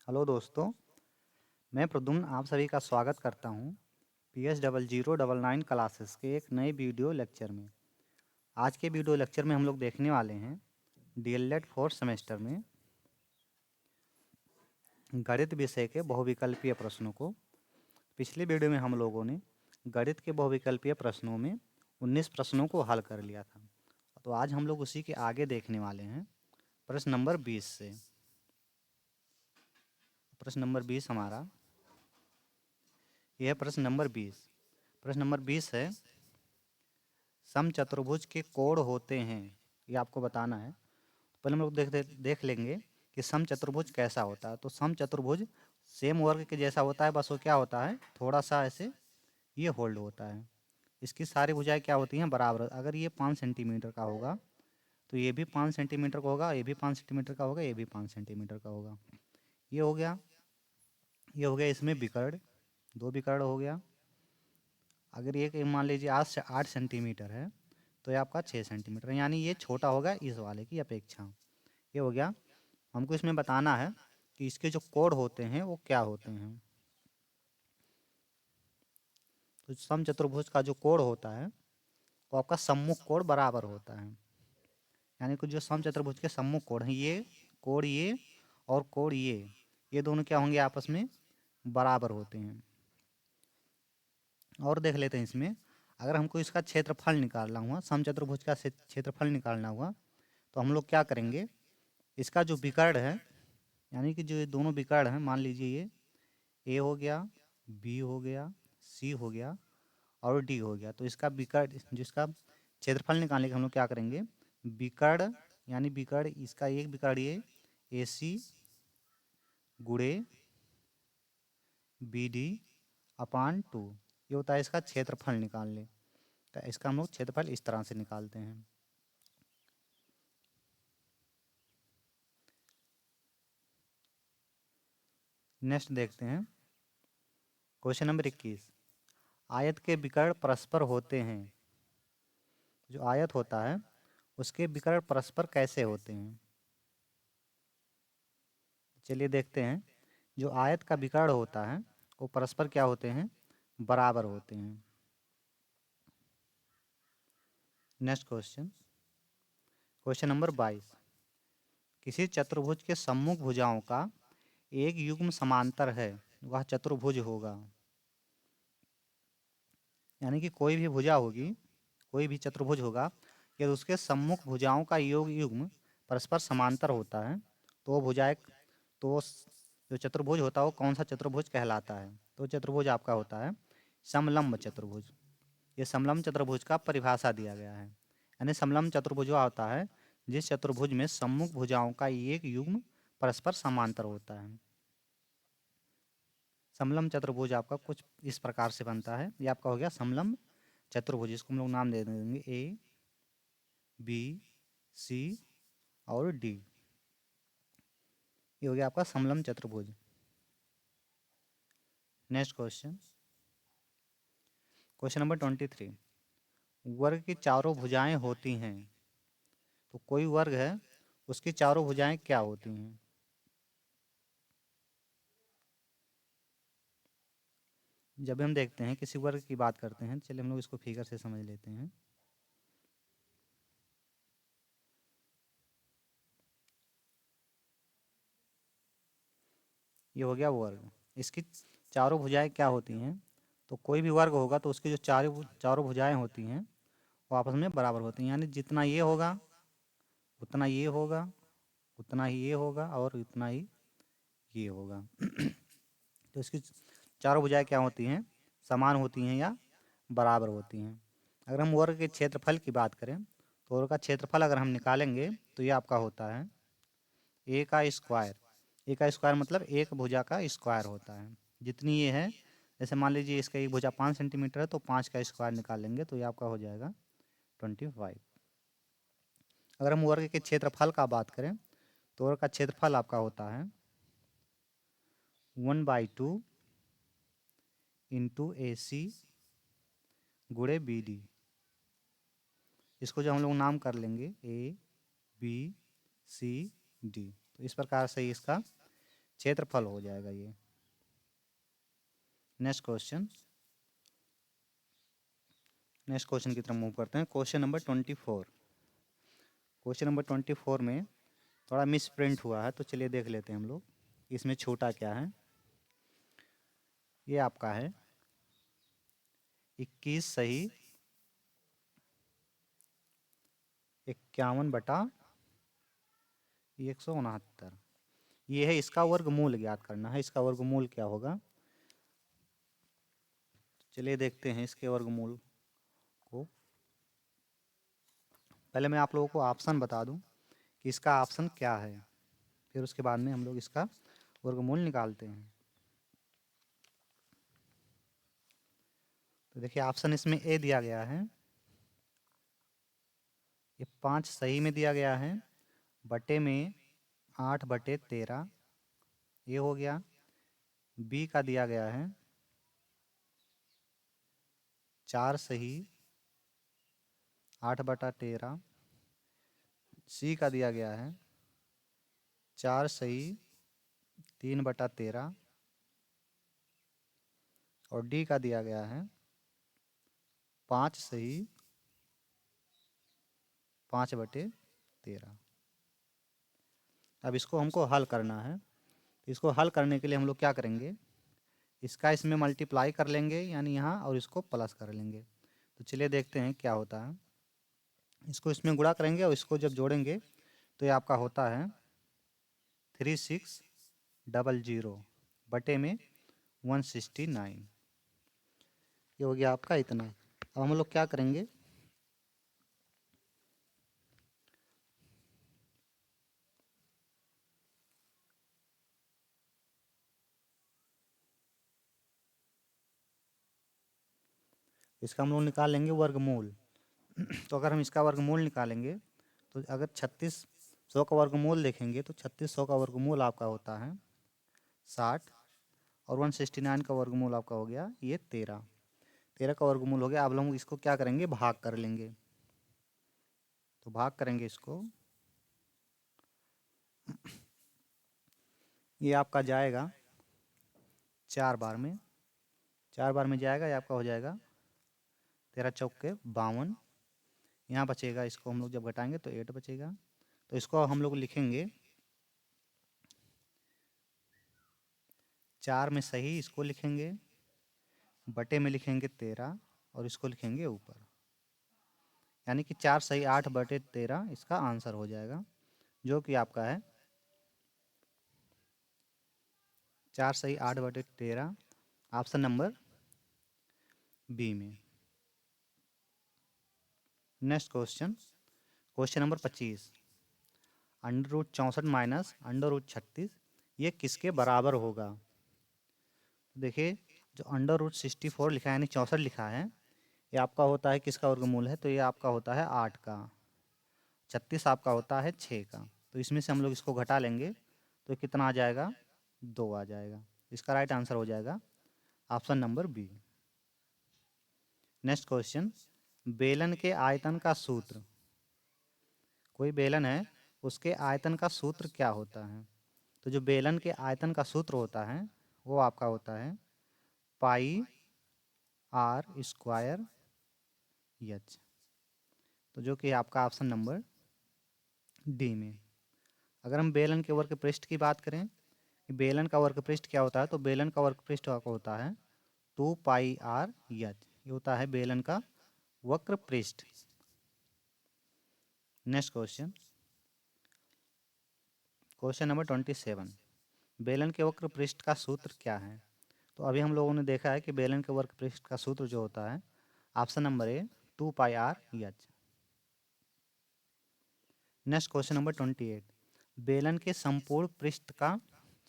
Hello दोस्तों, मैं प्रद्युम्न आप सभी का स्वागत करता हूं PS0099 क्लासेस के एक नए वीडियो लेक्चर में। आज के वीडियो लेक्चर में हम लोग देखने वाले हैं डीएलएड फोर्थ सेमेस्टर में गणित विषय के बहुविकल्पीय प्रश्नों को। पिछले वीडियो में हम लोगों ने गणित के बहुविकल्पीय प्रश्नों में 19 प्रश्नों को हल कर लिया था। तो आज हम लोग उसी के आगे देखने वाले हैं प्रश्न नंबर 20 से। प्रश्न नंबर 20 हमारा यह प्रश्न नंबर 20। प्रश्न नंबर 20 है, समचतुर्भुज के कोण होते हैं, ये आपको बताना है। पहले हम लोग देख लेंगे कि समचतुर्भुज कैसा होता है। तो समचतुर्भुज सेम वर्ग के जैसा होता है, बस वो क्या होता है, थोड़ा सा ऐसे ये होल्ड होता है। इसकी सारी भुजाएं क्या होती हैं, बराबर। अगर ये 5 सेंटीमीटर का होगा तो ये भी 5 सेंटीमीटर का होगा, ये भी 5 सेंटीमीटर का होगा, ये भी 5 सेंटीमीटर का होगा। ये हो गया, ये हो गया इसमें विकर्ण, 2 विकर्ण हो गया। अगर ये मान लीजिए 8 सेंटीमीटर है तो ये आपका 6 सेंटीमीटर, यानी ये छोटा होगा इस वाले की अपेक्षा। ये हो गया। हमको इसमें बताना है कि इसके जो कोण होते हैं वो क्या होते हैं। तो समचतुर्भुज का जो कोण होता है वो आपका सम्मुख कोण बराबर होता है। यानी कि जो समचतुर्भुज के सम्मुख कोण हैं, ये कोण ये और कोण ये दोनों क्या होंगे, आपस में बराबर होते हैं। और देख लेते हैं इसमें, अगर हमको इसका क्षेत्रफल निकालना हुआ, समचतुर्भुज का क्षेत्रफल निकालना हुआ, तो हम लोग क्या करेंगे, इसका जो विकर्ण है, यानी कि जो ये दोनों विकर्ण हैं, मान लीजिए ये ए हो गया, बी हो गया, सी हो गया और डी हो गया। तो इसका विकर्ण, जिसका क्षेत्रफल निकालने के हम लोग क्या करेंगे, विकर्ण यानी विकर्ण, इसका एक विकर्ण ये ए सी गुणे बी डी अपान 2, ये होता है इसका क्षेत्रफल निकालने का। इसका हम लोग क्षेत्रफल इस तरह से निकालते हैं। नेक्स्ट देखते हैं क्वेश्चन नंबर 21। आयत के विकर्ण परस्पर होते हैं। जो आयत होता है उसके विकर्ण परस्पर कैसे होते हैं, चलिए देखते हैं। जो आयत का विकर्ण होता है वो परस्पर क्या होते हैं, बराबर होते हैं। Next question, question number 22। किसी चतुर्भुज के सम्मुख भुजाओं का एक युग्म समांतर है, वह चतुर्भुज होगा। यानी कि कोई भी भुजा होगी, कोई भी चतुर्भुज होगा, यदि उसके सम्मुख भुजाओं का युग्म परस्पर समांतर होता है तो वो भुजाएं, तो जो चतुर्भुज होता है वो कौन सा चतुर्भुज कहलाता है। तो चतुर्भुज आपका होता है समलंब चतुर्भुज। ये समलंब चतुर्भुज का परिभाषा दिया गया है। यानी समलंब चतुर्भुज वह होता है जिस चतुर्भुज में सम्मुख भुजाओं का एक युग्म परस्पर समांतर होता है। समलंब चतुर्भुज आपका कुछ इस प्रकार से बनता है। ये आपका हो गया समलंब चतुर्भुज, इसको हम लोग नाम दे देंगे ए बी सी और डी। ये हो गया आपका समलंब चतुर्भुज। Next question, question number 23। वर्ग की चारों भुजाएं होती हैं। तो कोई वर्ग है, उसकी चारों भुजाएं क्या होती हैं। जब भी हम देखते हैं किसी वर्ग की बात करते हैं, चलिए हम लोग इसको फिगर से समझ लेते हैं। ये हो गया वर्ग, इसकी चारों भुजाएं क्या होती हैं। तो कोई भी वर्ग होगा तो उसकी जो चारों भुजाएं होती हैं वो आपस में बराबर होती हैं। यानी जितना ये होगा उतना ये होगा, उतना ही ये होगा और उतना ही ये होगा। तो इसकी चारों भुजाएं क्या होती हैं, समान होती हैं या बराबर होती हैं। अगर हम वर्ग के क्षेत्रफल की बात करें तो वर्ग का क्षेत्रफल अगर हम निकालेंगे तो ये आपका होता है ए का स्क्वायर। ए का स्क्वायर मतलब एक भुजा का स्क्वायर होता है, जितनी ये है। जैसे मान लीजिए इसका एक भुजा 5 सेंटीमीटर है तो 5 का स्क्वायर निकालेंगे तो ये आपका हो जाएगा 25। अगर हम वर्ग के क्षेत्रफल का बात करें तो वर्ग का क्षेत्रफल आपका होता है 1/2 इंटू ए सी गुणे बी डी। इसको जो हम लोग नाम कर लेंगे ए बी सी डी, तो इस प्रकार से इसका क्षेत्रफल हो जाएगा ये। नेक्स्ट क्वेश्चन की तरफ मूव करते हैं। Question number 24। क्वेश्चन नंबर 24 में थोड़ा मिस प्रिंट हुआ है, तो चलिए देख लेते हैं हम लोग इसमें छोटा क्या है। ये आपका है 21 सही 51/169। ये है, इसका वर्गमूल ज्ञात करना है। इसका वर्गमूल क्या होगा, चलिए देखते हैं इसके वर्गमूल को। पहले मैं आप लोगों को ऑप्शन बता दूं कि इसका ऑप्शन क्या है, फिर उसके बाद में हम लोग इसका वर्गमूल निकालते हैं। तो देखिए ऑप्शन इसमें ए दिया गया है, ये 5 सही में दिया गया है, बटे में 8/13 ये हो गया। बी का दिया गया है 4 सही 8/13। सी का दिया गया है 4 सही 3/13 और डी का दिया गया है 5 सही 5/13। अब इसको हमको हल करना है। इसको हल करने के लिए हम लोग क्या करेंगे, इसका इसमें मल्टीप्लाई कर लेंगे यानी यहाँ, और इसको प्लस कर लेंगे। तो चलिए देखते हैं क्या होता है। इसको इसमें गुणा करेंगे और इसको जब जोड़ेंगे तो ये आपका होता है 3600 बटे में 169। ये हो गया आपका इतना। अब हम लोग क्या करेंगे, इसका हम लोग निकाल लेंगे वर्गमूल। तो अगर हम इसका वर्गमूल निकालेंगे तो अगर 3600 का वर्गमूल देखेंगे तो 3600 का वर्गमूल आपका होता है 60 और 169 का वर्गमूल आपका हो गया ये 13 का वर्गमूल हो गया। अब हम इसको क्या करेंगे, भाग कर लेंगे। तो भाग करेंगे इसको, ये आपका जाएगा 4 बार में, 4 बार में जाएगा, ये आपका हो जाएगा 13 चौके 52। यहाँ बचेगा, इसको हम लोग जब घटाएंगे तो 8 बचेगा। तो इसको हम लोग लिखेंगे 4 में सही इसको लिखेंगे, बटे में लिखेंगे 13 और इसको लिखेंगे ऊपर, यानी कि 4 सही 8/13 इसका आंसर हो जाएगा, जो कि आपका है 4 सही 8/13 ऑप्शन नंबर बी में। Next question, question number 25। √64 minus √36 ये किसके बराबर होगा। देखिए जो √64 लिखा है यानी 64 लिखा है, ये आपका होता है किसका वर्गमूल है, तो ये आपका होता है 8 का। 36 आपका होता है 6 का। तो इसमें से हम लोग इसको घटा लेंगे तो कितना आ जाएगा, 2 आ जाएगा। इसका राइट आंसर हो जाएगा option number B. Next question, बेलन के आयतन का सूत्र। कोई बेलन है, उसके आयतन का सूत्र क्या होता है। तो जो बेलन के आयतन का सूत्र होता है वो आपका होता है πr² h। तो जो कि आपका ऑप्शन नंबर डी में। अगर हम बेलन के वर्ग पृष्ठ की बात करें कि बेलन का वर्ग पृष्ठ क्या होता है, तो बेलन का वर्ग पृष्ठ आपका होता है 2πr h। ये होता है बेलन का वक्र पृष्ठ। Next question, question number 27। बेलन के वक्र पृष्ठ का सूत्र क्या है। तो अभी हम लोगों ने देखा है कि बेलन के वक्र पृष्ठ का सूत्र जो होता है option number A 2πr h। Next question number 28। बेलन के संपूर्ण पृष्ठ का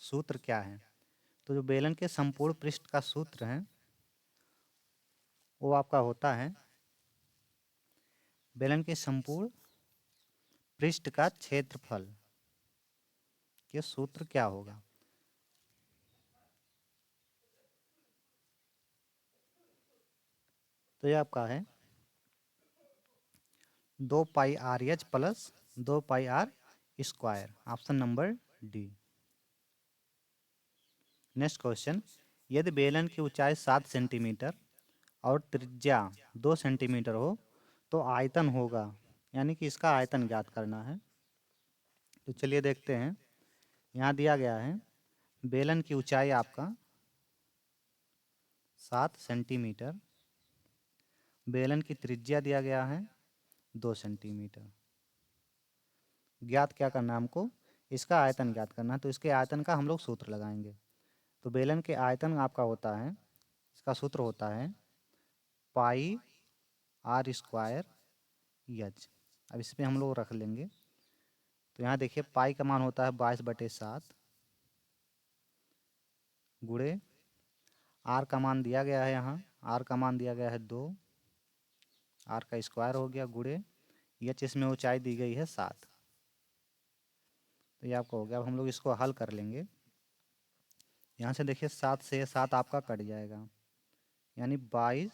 सूत्र क्या है। तो जो बेलन के संपूर्ण पृष्ठ का सूत्र है वो आपका होता है बेलन के संपूर्ण पृष्ठ का क्षेत्रफल के सूत्र क्या होगा। तो ये आपका है 2πr h plus 2πr², option number D. Next question, यदि बेलन की ऊंचाई 7 सेंटीमीटर और त्रिज्या 2 सेंटीमीटर हो तो आयतन होगा, यानी कि इसका आयतन ज्ञात करना है। तो चलिए देखते हैं। यहाँ दिया गया है बेलन की ऊंचाई आपका 7 सेंटीमीटर, बेलन की त्रिज्या दिया गया है 2 सेंटीमीटर। ज्ञात क्या करना है हमको, इसका आयतन ज्ञात करना है। तो इसके आयतन का हम लोग सूत्र लगाएंगे। तो बेलन के आयतन आपका होता है, इसका सूत्र होता है पाई आर स्क्वायर एच। अब इस पर हम लोग रख लेंगे। तो यहाँ देखिए पाई का मान होता है 22/7 गुणे आर का मान दिया गया है, यहाँ आर का मान दिया गया है 2, आर का स्क्वायर हो गया गुणे एच, इसमें ऊंचाई दी गई है 7। तो ये आपका हो गया। अब हम लोग इसको हल कर लेंगे। यहाँ से देखिए 7 से 7 आपका कट जाएगा, यानी 22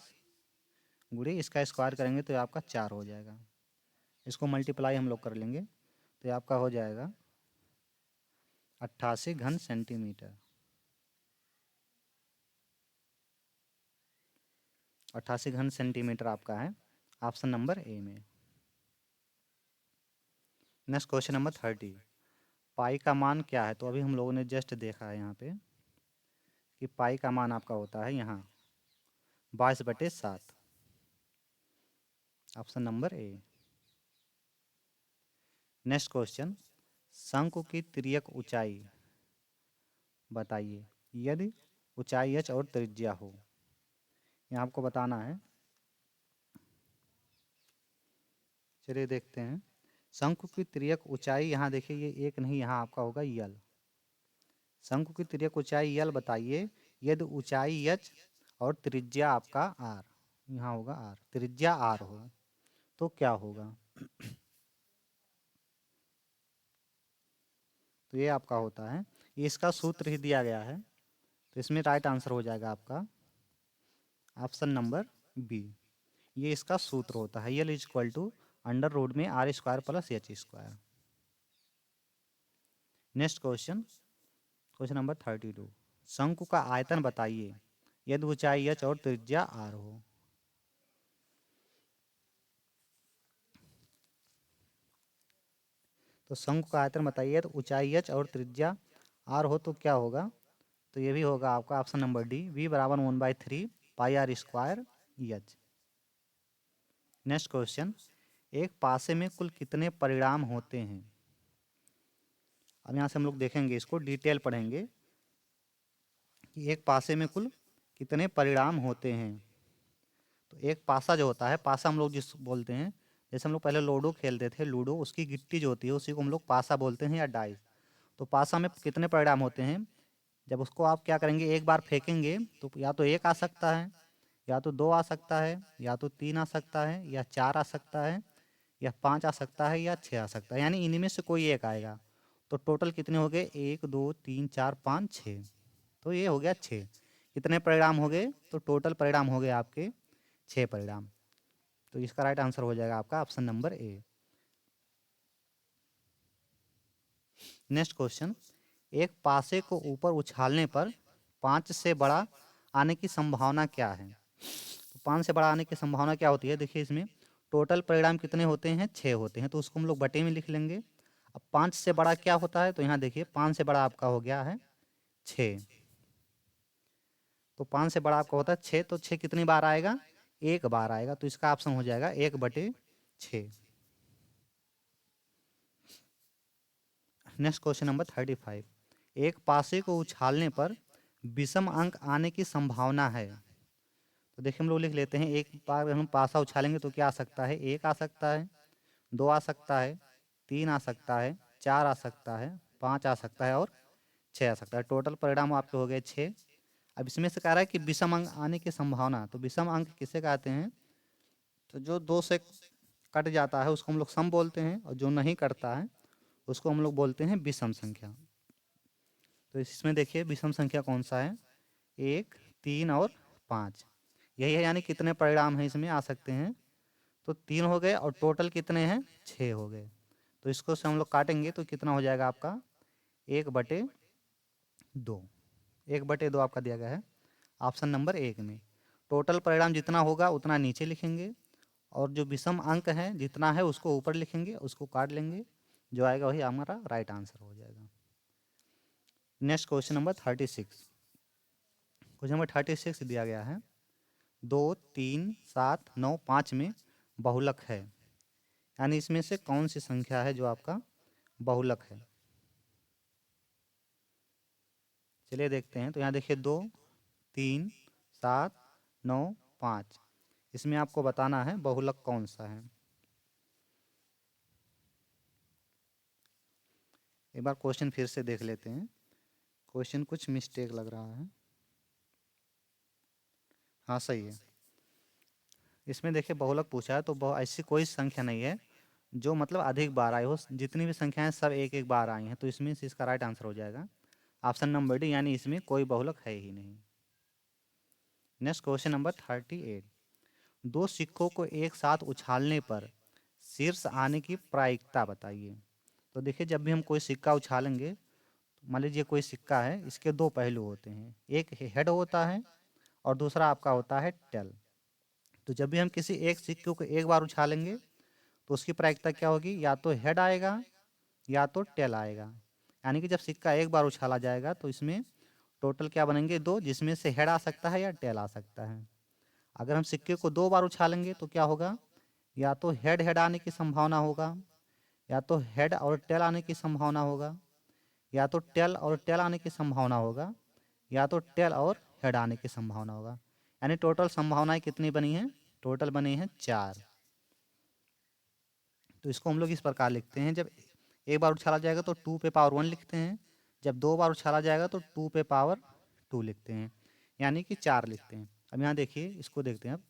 गुणे इसका स्क्वायर करेंगे तो ये आपका 4 हो जाएगा। इसको मल्टीप्लाई हम लोग कर लेंगे तो ये आपका हो जाएगा 88 घन सेंटीमीटर। 88 घन सेंटीमीटर आपका है ऑप्शन नंबर ए में। नेक्स्ट क्वेश्चन नंबर 30, पाई का मान क्या है। तो अभी हम लोगों ने जस्ट देखा है यहाँ पे कि पाई का मान आपका होता है यहाँ 22/7, option number A. Next question, शंकु की तिर्यक ऊंचाई बताइए यदि ऊंचाई h और त्रिज्या हो। यहाँ आपको बताना है। चलिए देखते हैं। शंकु की तिर्यक ऊंचाई, यहाँ देखिए ये एक नहीं, यहाँ आपका होगा यल। शंकु की तिर्यक ऊंचाई यल बताइए यदि ऊंचाई h और त्रिज्या आपका r, यहाँ होगा r, त्रिज्या r हो तो क्या होगा। तो ये आपका होता है, ये इसका सूत्र ही दिया गया है। तो इसमें राइट आंसर हो जाएगा आपका ऑप्शन नंबर बी। ये इसका सूत्र होता है, l is equal to under root में r square plus h square. Next question, question number 32, शंकु का आयतन बताइए यदि ऊंचाई h और त्रिज्या r हो। तो शंकु का आयतन बताइए तो ऊंचाई h और त्रिज्या r हो तो क्या होगा। तो ये भी होगा आपका ऑप्शन नंबर डी, v बराबर 1/3 pi r square h. Next question, एक पासे में कुल कितने परिणाम होते हैं। अब यहाँ से हम लोग देखेंगे, इसको डिटेल पढ़ेंगे कि एक पासे में कुल कितने परिणाम होते हैं। तो एक पासा जो होता है, पासा हम लोग जिस बोलते हैं, जैसे हम लोग पहले लूडो खेलते थे, लूडो उसकी गिट्टी जो होती है उसी को हम लोग पासा बोलते हैं या डाइस। तो पासा में कितने परिणाम होते हैं, जब उसको आप क्या करेंगे, एक बार फेंकेंगे तो या तो 1 आ सकता है, या तो 2 आ सकता है, या तो 3 आ सकता है, या 4 आ सकता है, या 5 आ सकता है, या 6 आ सकता है, यानी इन्हीं में से कोई एक आएगा। तो टोटल कितने हो गए, 1 2 3 4 5 6। तो ये हो गया 6। कितने परिणाम हो गए, तो टोटल परिणाम हो गए आपके 6 परिणाम। तो इसका राइट आंसर हो जाएगा आपका option number A. Next question, एक पासे को ऊपर उछालने पर 5 से बड़ा आने की संभावना क्या है। तो 5 से बड़ा आने की संभावना क्या होती है, देखिए इसमें टोटल परिणाम कितने होते हैं, 6 होते हैं, तो उसको हम लोग बटे में लिख लेंगे। अब 5 से बड़ा क्या होता है, तो यहाँ देखिए 5 से बड़ा आपका हो गया है 6। तो 5 से बड़ा आपका होता है 6, तो 6 कितनी बार आएगा, 1 बार आएगा। तो इसका ऑप्शन हो जाएगा 1/6। नेक्स्ट क्वेश्चन नंबर 35, एक पासे को उछालने पर विषम अंक आने की संभावना है। तो देखिए हम लोग लिख लेते हैं, एक बार हम पासा उछालेंगे तो क्या आ सकता है, 1 आ सकता है, 2 आ सकता है, 3 आ सकता है, 4 आ सकता है, 5 आ सकता है और 6 आ सकता है। टोटल परिणाम आपके हो गए 6। अब इसमें से कह रहा है कि विषम अंक आने की संभावना, तो विषम अंक किसे कहते हैं, तो जो 2 से कट जाता है उसको हम लोग सम बोलते हैं, और जो नहीं कटता है उसको हम लोग बोलते हैं विषम संख्या। तो इसमें देखिए विषम संख्या कौन सा है, 1 3 और 5, यही है, यानी कितने परिणाम हैं इसमें आ सकते हैं, तो 3 हो गए और टोटल कितने हैं, 6 हो गए। तो इसको से हम लोग काटेंगे तो कितना हो जाएगा आपका 1/2। 1/2 आपका दिया गया है ऑप्शन नंबर 1 में। टोटल परिणाम जितना होगा उतना नीचे लिखेंगे और जो विषम अंक है जितना है उसको ऊपर लिखेंगे, उसको काट लेंगे, जो आएगा वही हमारा राइट आंसर हो जाएगा। Next question number 36। Question number 36 दिया गया है 2, 3, 7, 9, 5 में बहुलक है, यानी इसमें से कौन सी संख्या है जो आपका बहुलक है। चलिए देखते हैं। तो यहाँ देखिए 2, 3, 7, 9, 5, इसमें आपको बताना है बहुलक कौन सा है। एक बार क्वेश्चन फिर से देख लेते हैं, क्वेश्चन कुछ मिस्टेक लग रहा है। हाँ सही है। इसमें देखिए बहुलक पूछा है तो ऐसी कोई संख्या नहीं है जो मतलब अधिक बार आई हो। जितनी भी संख्याएं सब एक एक बार आई हैं, तो इसमें से इसका राइट आंसर हो जाएगा ऑप्शन नंबर डी, यानी इसमें कोई बहुलक है ही नहीं। Next question number 38। दो सिक्कों को एक साथ उछालने पर शीर्ष आने की प्रायिकता बताइए। तो देखिए जब भी हम कोई सिक्का उछालेंगे, मान लीजिए कोई सिक्का है, इसके दो पहलू होते हैं, एक हेड होता है और दूसरा आपका होता है टेल। तो जब भी हम किसी एक सिक्के को एक बार उछालेंगे तो उसकी प्रायिकता क्या होगी, या तो हेड आएगा या तो टेल आएगा। यानी कि जब सिक्का एक बार उछाला जाएगा तो इसमें टोटल क्या बनेंगे, दो, जिसमें से हेड आ सकता है या टेल आ सकता है। अगर हम सिक्के को दो बार उछालेंगे तो क्या होगा, या तो हेड हेड आने की संभावना होगा, या तो हेड और टेल आने की संभावना होगा, या तो टेल और टेल आने की संभावना होगा, या तो टेल और हेड आने की संभावना होगा। यानी टोटल संभावनाएं कितनी बनी हैं, टोटल बनी हैं 4। तो इसको हम लोग इस प्रकार लिखते हैं, जब एक बार उछाला जाएगा तो 2 पे पावर 1 लिखते हैं, जब दो बार उछाला जाएगा तो 2 पे पावर 2 लिखते हैं, यानी कि 4 लिखते हैं। अब यहाँ देखिए, इसको देखते हैं। अब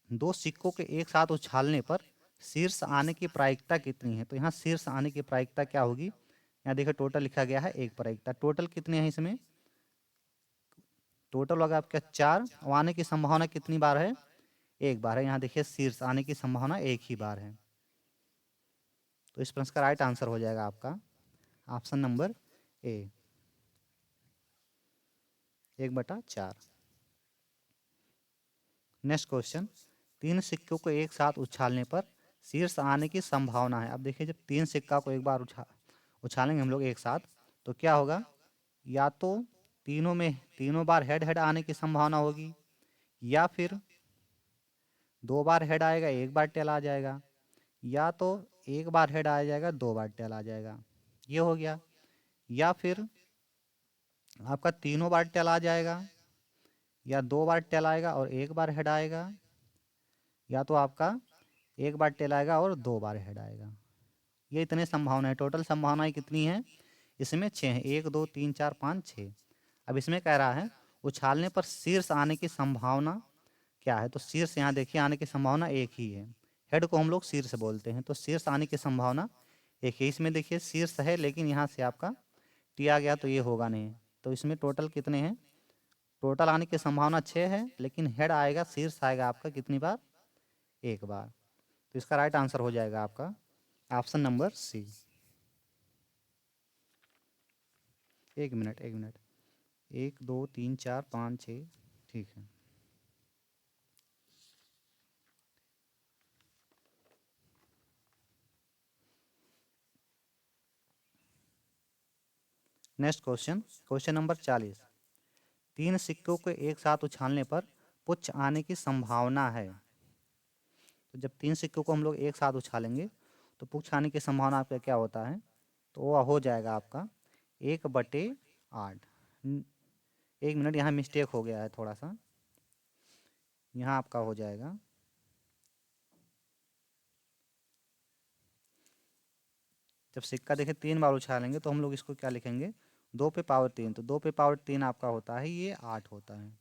दो सिक्कों के एक साथ उछालने पर शीर्ष आने की प्रायिकता कितनी है। तो यहाँ शीर्ष आने की प्रायिकता क्या होगी, यहाँ देखिए टोटल लिखा गया है 1 प्रायिकता। टोटल कितने हैं इसमें, टोटल होगा आपका 4, और आने की संभावना कितनी बार है, 1 बार है। यहाँ देखिए शीर्ष आने की संभावना 1 ही बार है। तो इस प्रश्न का राइट आंसर हो जाएगा आपका option number A, 1/4। Next question. 3 सिक्कों को एक साथ उछालने पर शीर्ष आने की संभावना है। अब देखिए जब 3 सिक्का को एक बार उछालेंगे हम लोग एक साथ, तो क्या होगा, या तो तीनों बार हेड हेड आने की संभावना होगी, या फिर 2 बार हेड आएगा 1 बार टेल आ जाएगा, या तो 1 बार हेड आ जाएगा 2 बार टेल आ जाएगा, ये हो गया। या फिर आपका तीनों बार टेल आ जाएगा, या 2 बार टेल आएगा और 1 बार हेड आएगा, या तो आपका 1 बार टेल आएगा और 2 बार हेड आएगा। ये इतने संभावना है। टोटल संभावनाएं कितनी हैं, इसमें 6 हैं, 1, 2, 3, 4, 5, 6। अब इसमें कह रहा है उछालने पर शीर्ष आने की संभावना क्या है। तो शीर्ष यहाँ देखिए आने की संभावना एक ही है, हेड को हम लोग शीर्ष बोलते हैं, तो शीर्ष आने की संभावना एक ही। इसमें देखिए शीर्ष है लेकिन यहाँ से आपका टी आ गया तो ये होगा नहीं। तो इसमें टोटल कितने हैं, टोटल आने की संभावना 6 है, लेकिन हेड आएगा, शीर्ष आएगा आपका कितनी बार, 1 बार। तो इसका राइट आंसर हो जाएगा आपका option number C. 1 minute 1 minute, 1, 2, 3, 4, 5, 6, ठीक है। Next question, question number 40। 3 सिक्कों को एक साथ उछालने पर पुच्छ आने की संभावना है। तो जब 3 सिक्कों को हम लोग एक साथ उछालेंगे तो पुच्छ आने की संभावना आपका क्या होता है, तो वो हो जाएगा आपका 1/8। 1 मिनट, यहाँ मिस्टेक हो गया है थोड़ा सा, यहाँ आपका हो जाएगा, जब सिक्का देखे 3 बार उछालेंगे तो हम लोग इसको क्या लिखेंगे, 2 पे पावर 3। तो 2 पे पावर 3 आपका होता है, ये 8 होता है।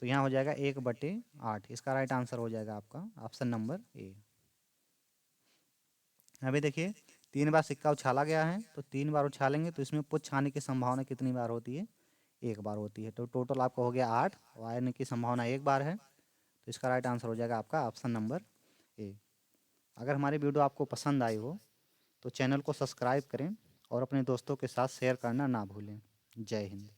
तो यहाँ हो जाएगा 1/8। इसका राइट आंसर हो जाएगा आपका ऑप्शन नंबर ए। अभी देखिए 3 बार सिक्का उछाला गया है, तो 3 बार उछालेंगे तो इसमें पुच्छ आने की संभावना कितनी बार होती है, 1 बार होती है। तो टोटल आपका हो गया 8, और आने की संभावना 1 बार है। तो इसका राइट आंसर हो जाएगा आपका ऑप्शन नंबर ए। अगर हमारी वीडियो आपको पसंद आई हो तो चैनल को सब्सक्राइब करें और अपने दोस्तों के साथ शेयर करना ना भूलें। जय हिंद।